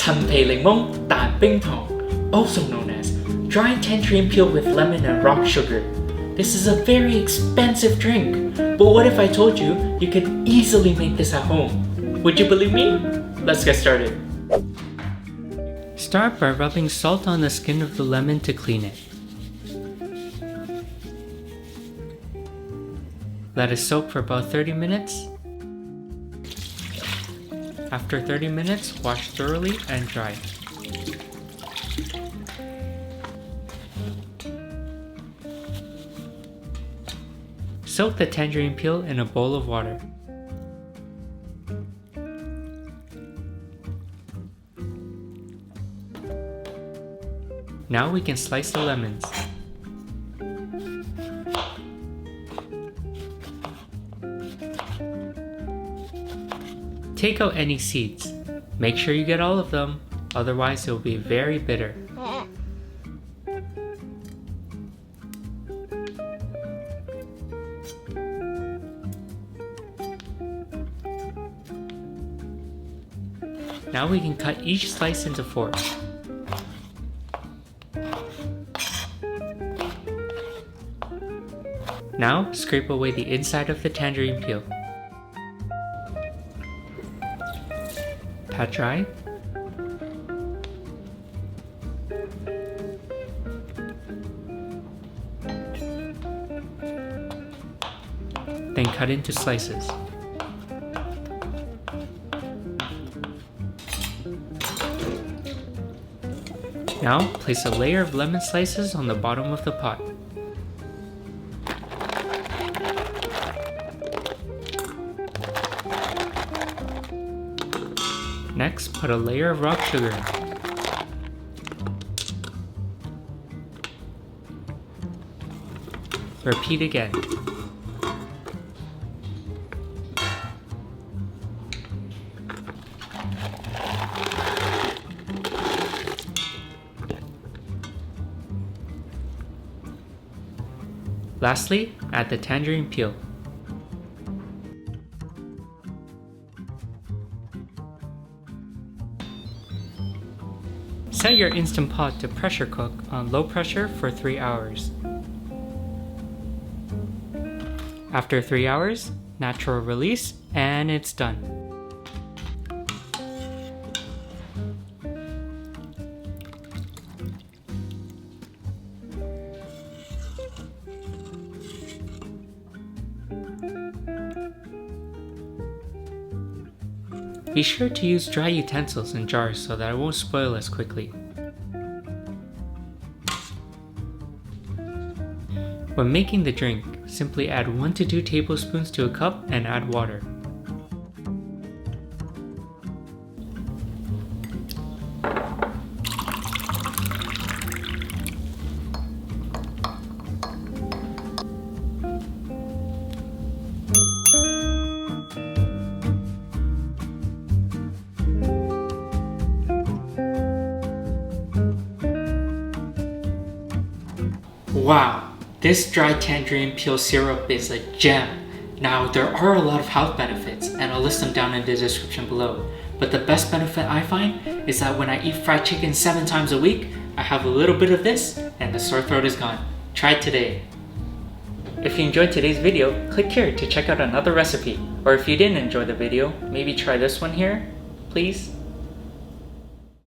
陳皮檸檬燉冰糖, also known as dry tangerine peel with lemon and rock sugar. This is a very expensive drink, but what if I told you you could easily make this at home? Would you believe me? Let's get started. Start by rubbing salt on the skin of the lemon to clean it. Let it soak for about 30 minutes. After 30 minutes, wash thoroughly and dry. Soak the tangerine peel in a bowl of water. Now we can slice the lemons. Take out any seeds. Make sure you get all of them, otherwise it will be very bitter. Now we can cut each slice into 4. Now scrape away the inside of the tangerine peel. Pat dry. Then cut into slices. Now place a layer of lemon slices on the bottom of the pot. Next, put a layer of rock sugar in. Repeat again. Lastly, add the tangerine peel. Set your Instant Pot to pressure cook on low pressure for 3 hours. After 3 hours, natural release, and it's done. Be sure to use dry utensils and jars so that it won't spoil as quickly. When making the drink, simply add 1 to 2 tablespoons to a cup and add water. Wow, this dry tangerine peel syrup is a gem. Now, there are a lot of health benefits, and I'll list them down in the description below. But the best benefit I find is that when I eat fried chicken 7 times a week, I have a little bit of this, and the sore throat is gone. Try it today. If you enjoyed today's video, click here to check out another recipe. Or if you didn't enjoy the video, maybe try this one here, please.